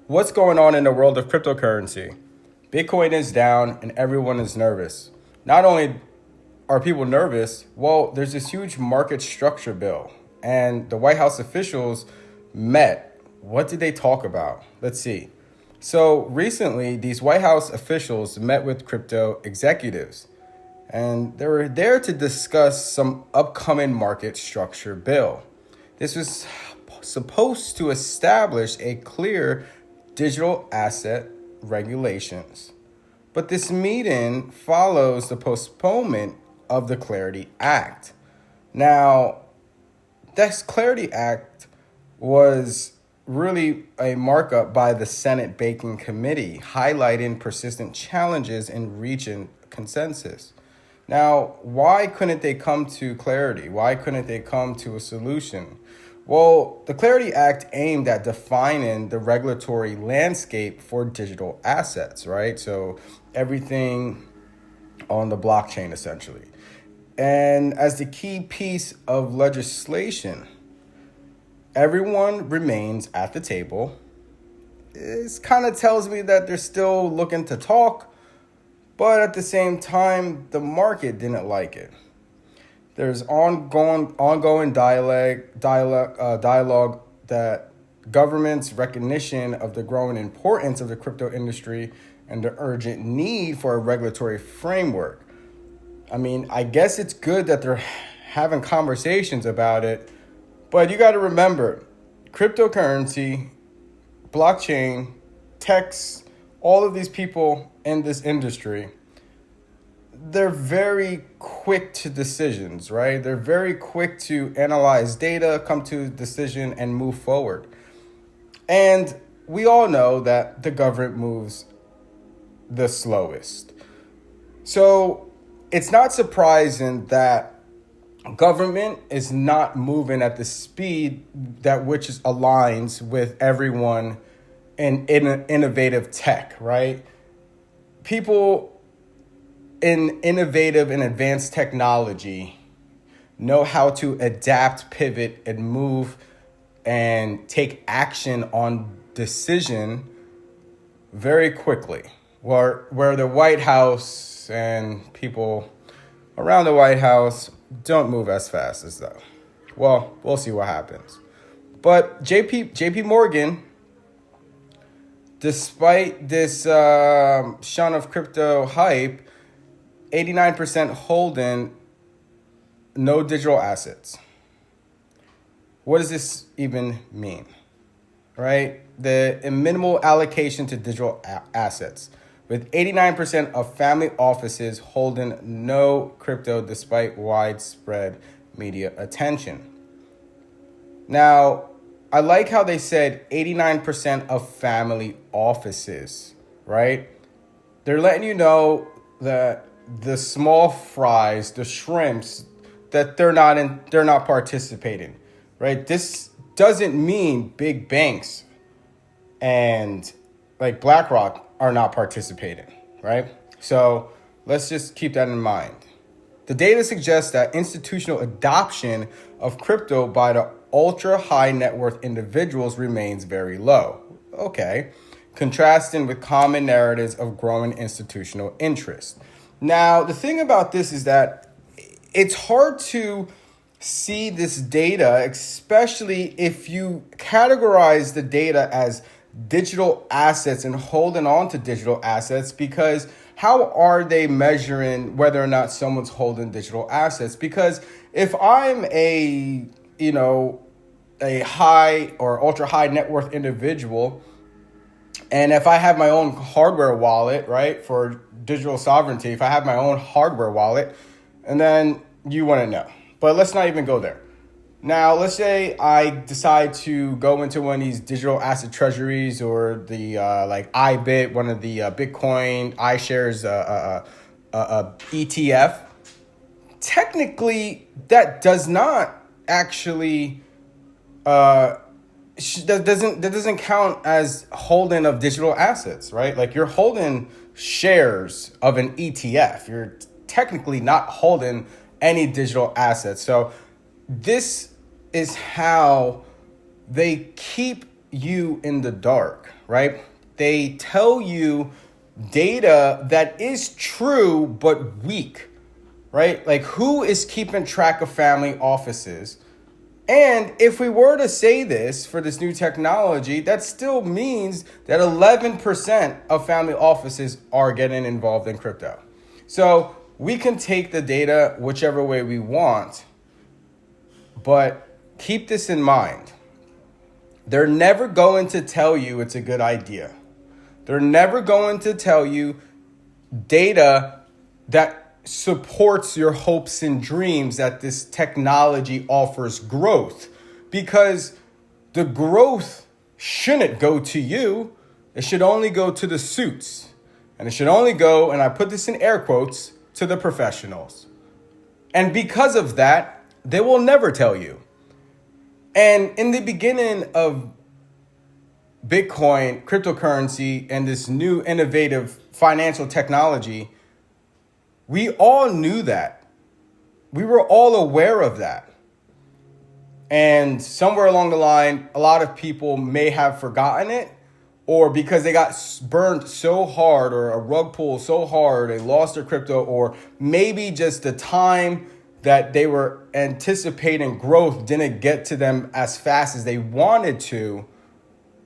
What's going on in the world of cryptocurrency? Bitcoin is down and everyone is nervous. Not only are people nervous, well, there's this huge market structure bill, and the White House officials met. What did they talk about? Let's see. So recently, these White House officials met with crypto executives, and they were there to discuss some upcoming market structure bill. This was supposed to establish a clear digital asset regulations. But this meeting follows the postponement of the Clarity Act. Now, this Clarity Act was really a markup by the Senate Banking Committee, highlighting persistent challenges in reaching consensus. Now, why couldn't they come to clarity? Why couldn't they come to a solution? Well, the Clarity Act aimed at defining the regulatory landscape for digital assets, right? So everything on the blockchain, essentially. And as the key piece of legislation, everyone remains at the table. This kind of tells me that they're still looking to talk, but at the same time, the market didn't like it. There's ongoing dialogue that government's recognition of the growing importance of the crypto industry and the urgent need for a regulatory framework. I mean, I guess it's good that they're having conversations about it, but you got to remember, cryptocurrency, blockchain, techs, all of these people in this industry, they're very quick to decisions, right? They're very quick to analyze data, come to a decision, and move forward. And we all know that the government moves the slowest. So it's not surprising that government is not moving at the speed that which aligns with everyone in innovative tech, right? People in innovative and advanced technology know how to adapt, pivot, and move and take action on decision very quickly. Where the White House and people around the White House don't move as fast as that. Well, we'll see what happens. But JP Morgan, despite this shun of crypto hype, 89% holding no digital assets. What does this even mean? Right? The minimal allocation to digital assets, with 89% of family offices holding no crypto despite widespread media attention. Now, I like how they said 89% of family offices, right? They're letting you know that the small fries, the shrimps, that they're not participating, right? This doesn't mean big banks and like BlackRock are not participating, right? So let's just keep that in mind. The data suggests that institutional adoption of crypto by the ultra high net worth individuals remains very low. Okay, contrasting with common narratives of growing institutional interest. Now, the thing about this is that it's hard to see this data, especially if you categorize the data as digital assets and holding on to digital assets, because how are they measuring whether or not someone's holding digital assets? Because if I'm a high or ultra high net worth individual, and if I have my own hardware wallet, right, for digital sovereignty, if I have my own hardware wallet, and then you want to know. But let's not even go there. Now, let's say I decide to go into one of these digital asset treasuries or the like iBit, one of the Bitcoin iShares ETF. Technically, that does not actually that doesn't count as holding of digital assets, right? Like you're holding shares of an ETF. You're technically not holding any digital assets. So this is how they keep you in the dark, right? They tell you data that is true but weak, right? Like, who is keeping track of family offices? And if we were to say this for this new technology, that still means that 11% of family offices are getting involved in crypto. So we can take the data whichever way we want, but keep this in mind. They're never going to tell you it's a good idea. They're never going to tell you data that supports your hopes and dreams that this technology offers growth, because the growth shouldn't go to you. It should only go to the suits, and it should only go, and I put this in air quotes, to the professionals. And because of that, they will never tell you. And in the beginning of Bitcoin, cryptocurrency, and this new innovative financial technology, we all knew that. We were all aware of that. And somewhere along the line, a lot of people may have forgotten it, or because they got burned so hard, or a rug pull so hard, they lost their crypto, or maybe just the time that they were anticipating growth didn't get to them as fast as they wanted to,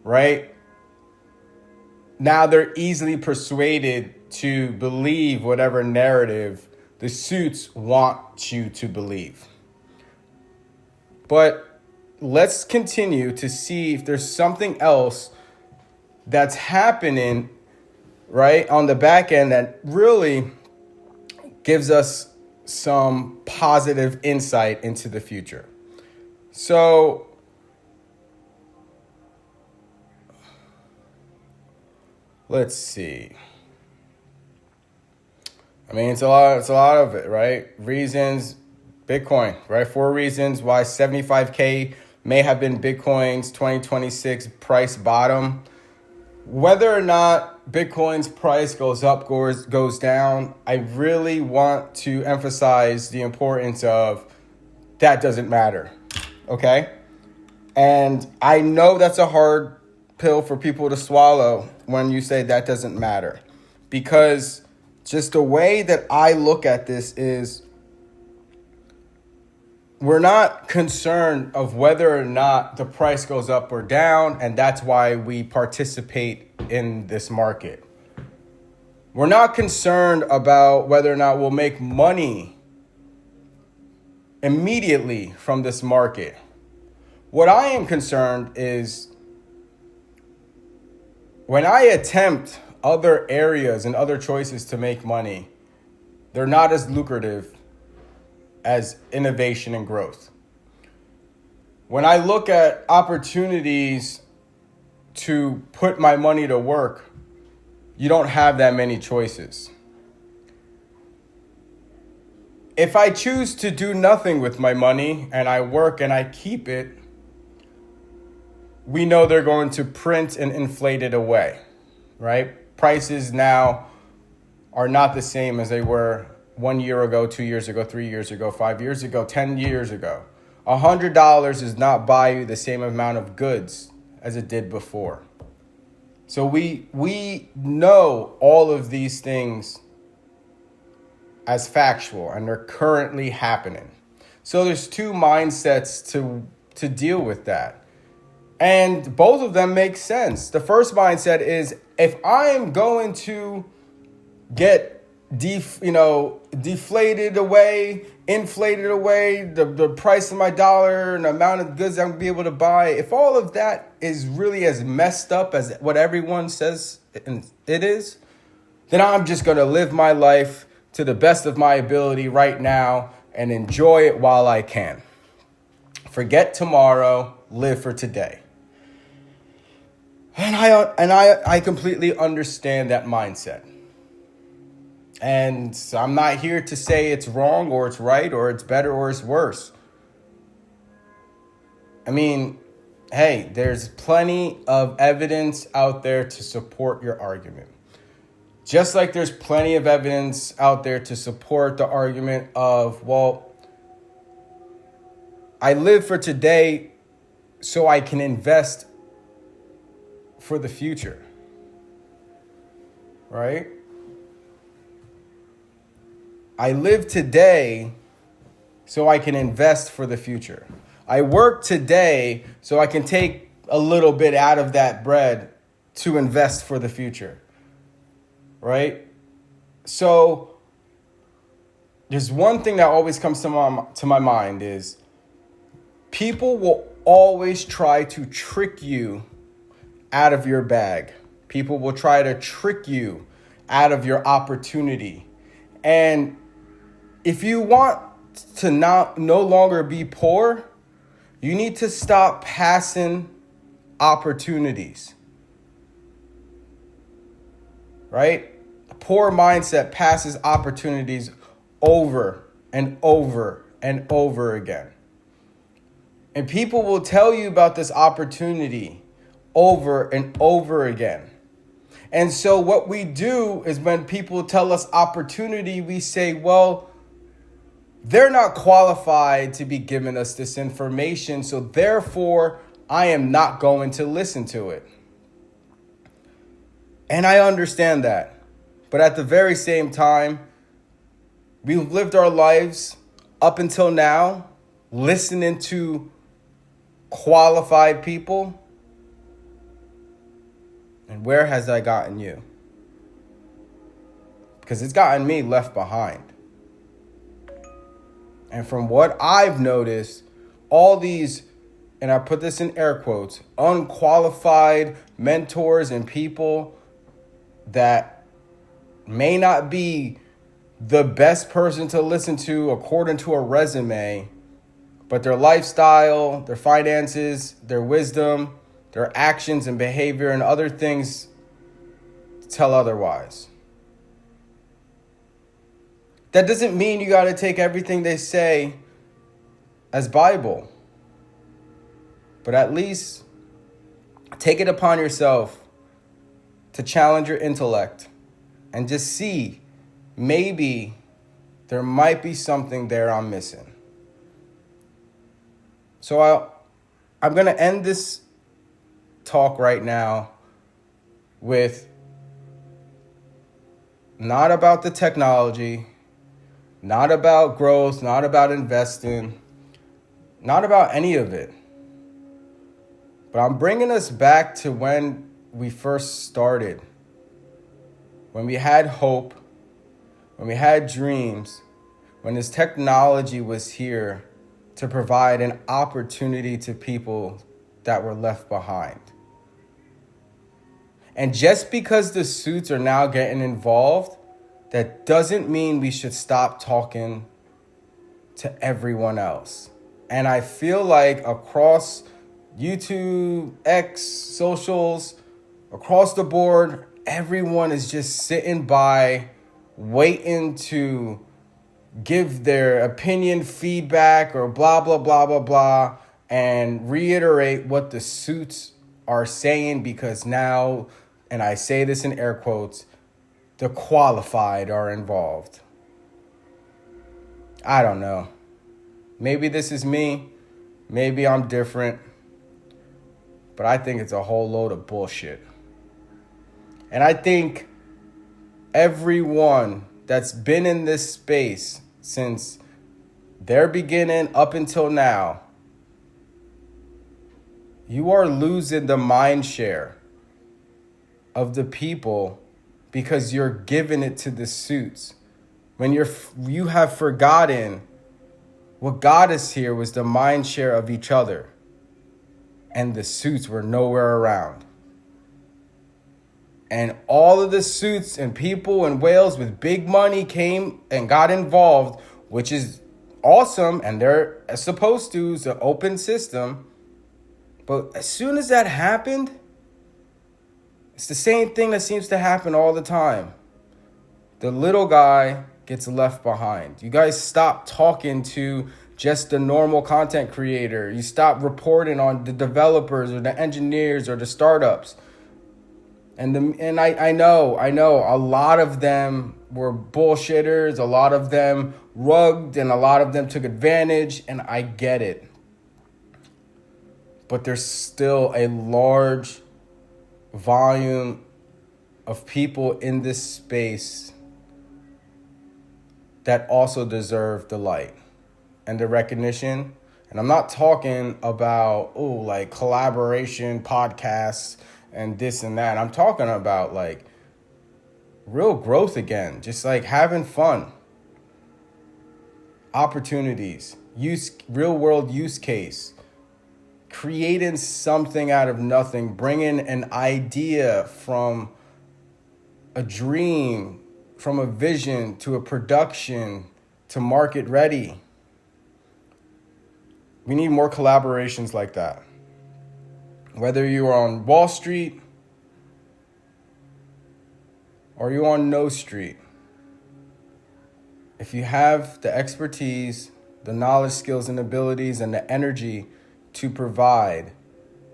right? Now they're easily persuaded to believe whatever narrative the suits want you to believe. But let's continue to see if there's something else that's happening, right, on the back end that really gives us some positive insight into the future. So let's see. I mean, it's a lot of it, right? Reasons, Bitcoin, right? 4 reasons why 75K may have been Bitcoin's 2026 price bottom. Whether or not Bitcoin's price goes up, goes down, I really want to emphasize the importance of that doesn't matter, okay? And I know that's a hard pill for people to swallow when you say that doesn't matter, because just the way that I look at this is we're not concerned of whether or not the price goes up or down, and that's why we participate in this market. We're not concerned about whether or not we'll make money immediately from this market. What I am concerned is when I attempt other areas and other choices to make money, they're not as lucrative as innovation and growth. When I look at opportunities to put my money to work, you don't have that many choices. If I choose to do nothing with my money and I work and I keep it, we know they're going to print and inflate it away, right? Prices now are not the same as they were 1 year ago, 2 years ago, 3 years ago, 5 years ago, 10 years ago. $100 does not buy you the same amount of goods as it did before. So we know all of these things as factual, and they're currently happening. So there's two mindsets to deal with that. And both of them make sense. The first mindset is, if I'm going to get deflated away, inflated away, the price of my dollar and the amount of goods I'm going to be able to buy, if all of that is really as messed up as what everyone says it is, then I'm just going to live my life to the best of my ability right now and enjoy it while I can. Forget tomorrow, live for today. And I completely understand that mindset. And I'm not here to say it's wrong or it's right or it's better or it's worse. I mean, hey, there's plenty of evidence out there to support your argument. Just like there's plenty of evidence out there to support the argument of, well, I live for today so I can invest for the future, right? I live today so I can invest for the future. I work today so I can take a little bit out of that bread to invest for the future, right? So there's one thing that always comes to my mind is people will always try to trick you out of your bag. People will try to trick you out of your opportunity. And if you want to no longer be poor, you need to stop passing opportunities. Right? A poor mindset passes opportunities over and over and over again. And people will tell you about this opportunity over and over again. And so what we do is when people tell us opportunity, we say, well, they're not qualified to be giving us this information, so therefore I am not going to listen to it. And I understand that. But at the very same time, we've lived our lives up until now listening to qualified people. And where has that gotten you? Because it's gotten me left behind. And from what I've noticed, all these, and I put this in air quotes, unqualified mentors and people that may not be the best person to listen to according to a resume, but their lifestyle, their finances, their wisdom, their actions and behavior and other things tell otherwise. That doesn't mean you got to take everything they say as Bible. But at least take it upon yourself to challenge your intellect and just see maybe there might be something there I'm missing. So I'm going to end this talk right now with not about the technology, not about growth, not about investing, not about any of it. But I'm bringing us back to when we first started, when we had hope, when we had dreams, when this technology was here to provide an opportunity to people that were left behind. And just because the suits are now getting involved, that doesn't mean we should stop talking to everyone else. And I feel like across YouTube, X, socials, across the board, everyone is just sitting by, waiting to give their opinion, feedback, or blah, blah, blah, blah, blah, and reiterate what the suits are saying because now, and I say this in air quotes, the qualified are involved. I don't know. Maybe this is me. Maybe I'm different. But I think it's a whole load of bullshit. And I think everyone that's been in this space since their beginning up until now, you are losing the mind share of the people because you're giving it to the suits. When you have forgotten what got us here was the mind share of each other. And the suits were nowhere around. And all of the suits and people and whales with big money came and got involved, which is awesome. And they're supposed to. It's an open system. But as soon as that happened, it's the same thing that seems to happen all the time. The little guy gets left behind. You guys stop talking to just the normal content creator. You stop reporting on the developers or the engineers or the startups. And I know a lot of them were bullshitters, a lot of them rugged, and a lot of them took advantage, and I get it. But there's still a large volume of people in this space that also deserve the light and the recognition. And I'm not talking about, like collaboration podcasts and this and that. I'm talking about like real growth again, just like having fun, opportunities, real world use case, creating something out of nothing, bringing an idea from a dream, from a vision to a production to market ready. We need more collaborations like that. Whether you're on Wall Street or you're on No Street, if you have the expertise, the knowledge, skills, and abilities, and the energy to provide,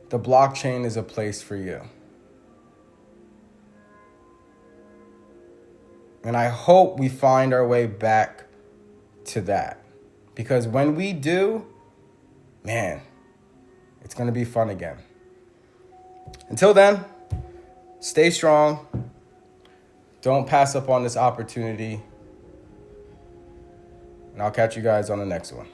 the blockchain is a place for you. And I hope we find our way back to that. Because when we do, man, it's going to be fun again. Until then, stay strong. Don't pass up on this opportunity. And I'll catch you guys on the next one.